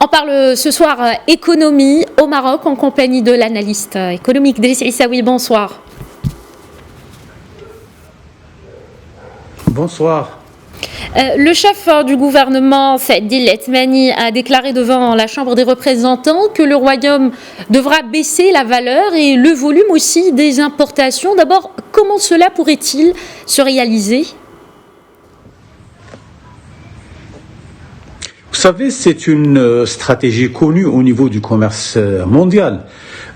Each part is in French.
On parle ce soir économie au Maroc en compagnie de l'analyste économique Driss Issaoui. Bonsoir. Bonsoir. Le chef du gouvernement, Saïd El-Othmani, a déclaré devant la Chambre des représentants que le Royaume devra baisser la valeur et le volume aussi des importations. D'abord, comment cela pourrait-il se réaliser ? Vous savez, c'est une stratégie connue au niveau du commerce mondial.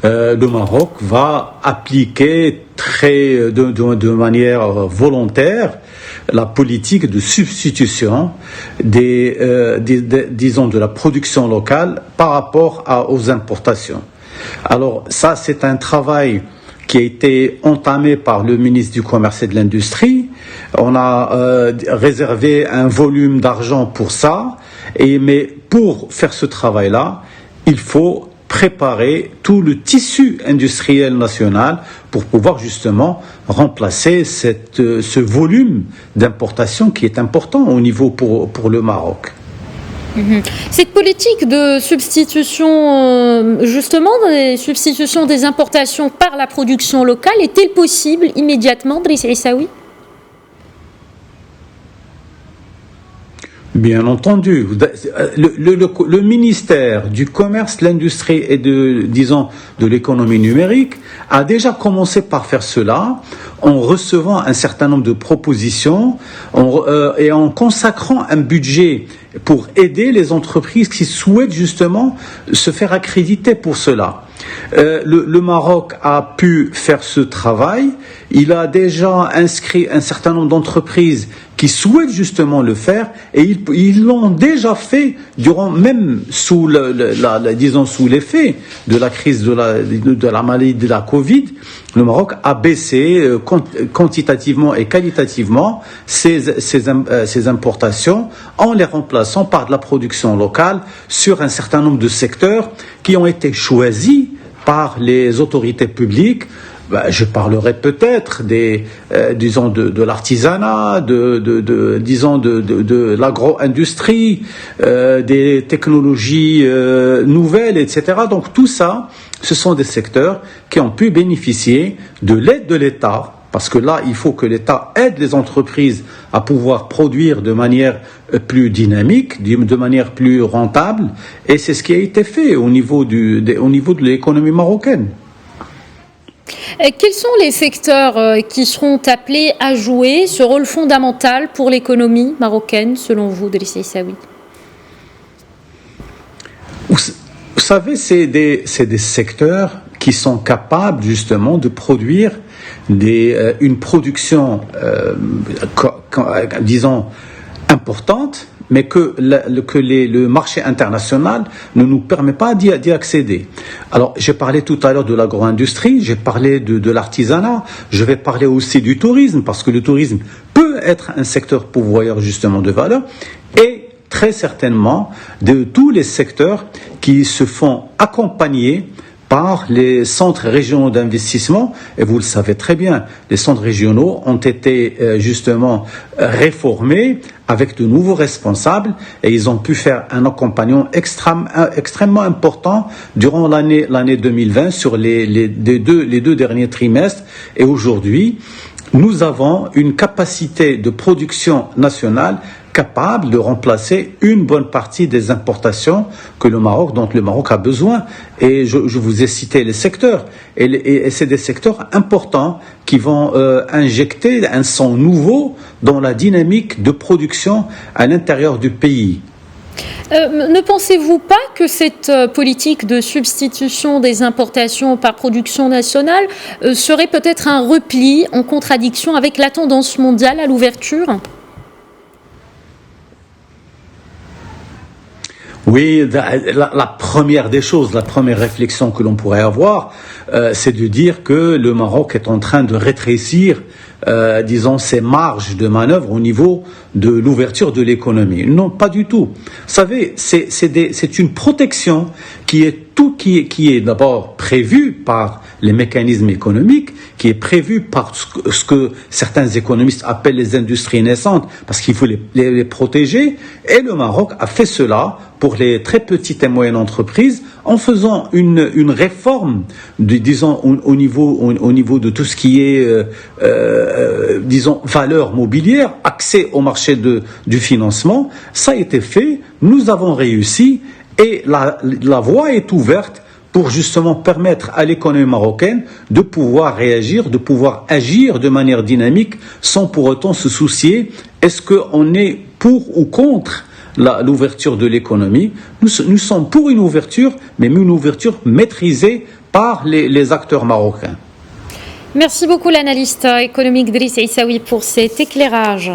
Le Maroc va appliquer de manière volontaire la politique de substitution disons de la production locale par rapport aux importations. Alors ça, c'est un travail qui a été entamé par le ministre du Commerce et de l'Industrie. On a réservé un volume d'argent pour ça. Mais pour faire ce travail-là, il faut préparer tout le tissu industriel national pour pouvoir justement remplacer ce volume d'importation qui est important au niveau pour le Maroc. Cette politique de substitution, justement, des importations par la production locale, est-elle possible immédiatement, Driss Issaoui ? Bien entendu. Le ministère du Commerce, de l'Industrie et de l'économie numérique a déjà commencé par faire cela en recevant un certain nombre de propositions et en consacrant un budget pour aider les entreprises qui souhaitent justement se faire accréditer pour cela. Le Maroc a pu faire ce travail. Il a déjà inscrit un certain nombre d'entreprises qui souhaitent justement le faire et ils l'ont déjà fait même sous sous l'effet de la crise de la maladie de la Covid. Le Maroc a baissé quantitativement et qualitativement ses importations en les remplaçant par de la production locale sur un certain nombre de secteurs qui ont été choisis par les autorités publiques. Je parlerai peut-être de l'artisanat, de l'agro-industrie, des technologies nouvelles, etc. Donc tout ça, ce sont des secteurs qui ont pu bénéficier de l'aide de l'État, parce que là, il faut que l'État aide les entreprises à pouvoir produire de manière plus dynamique, de manière plus rentable, et c'est ce qui a été fait au niveau de l'économie marocaine. Quels sont les secteurs qui seront appelés à jouer ce rôle fondamental pour l'économie marocaine, selon vous, Driss Issaoui ? Vous savez, c'est des secteurs qui sont capables justement de produire une production, disons, importante, mais que le marché international ne nous permet pas d'y accéder. Alors, j'ai parlé tout à l'heure de l'agro-industrie, j'ai parlé de l'artisanat, je vais parler aussi du tourisme, parce que le tourisme peut être un secteur pourvoyeur justement de valeur, et très certainement de tous les secteurs qui se font accompagner par les centres régionaux d'investissement, et vous le savez très bien, les centres régionaux ont été justement réformés avec de nouveaux responsables et ils ont pu faire un accompagnement extrêmement important durant l'année 2020 sur les deux derniers trimestres. Et aujourd'hui, nous avons une capacité de production nationale capable de remplacer une bonne partie des importations dont le Maroc a besoin. Et je vous ai cité les secteurs. Et c'est des secteurs importants qui vont injecter un sang nouveau dans la dynamique de production à l'intérieur du pays. Ne pensez-vous pas que cette politique de substitution des importations par production nationale serait peut-être un repli en contradiction avec la tendance mondiale à l'ouverture ? Oui, la première des choses, la première réflexion que l'on pourrait avoir, c'est de dire que le Maroc est en train de rétrécir disons, ses marges de manœuvre au niveau de l'ouverture de l'économie. Non, pas du tout. Vous savez, c'est une protection qui est d'abord prévue par les mécanismes économiques, qui est prévue par ce que certains économistes appellent les industries naissantes, parce qu'il faut les protéger. Et le Maroc a fait cela pour les très petites et moyennes entreprises en faisant une réforme, disons, au niveau de tout ce qui est, disons, valeur mobilière, accès au marché du financement. Ça a été fait, nous avons réussi et la voie est ouverte pour justement permettre à l'économie marocaine de pouvoir réagir, de pouvoir agir de manière dynamique sans pour autant se soucier est-ce qu'on est pour ou contre l'ouverture de l'économie. Nous sommes pour une ouverture, mais une ouverture maîtrisée par les acteurs marocains. Merci beaucoup l'analyste économique Driss Aissaoui pour cet éclairage.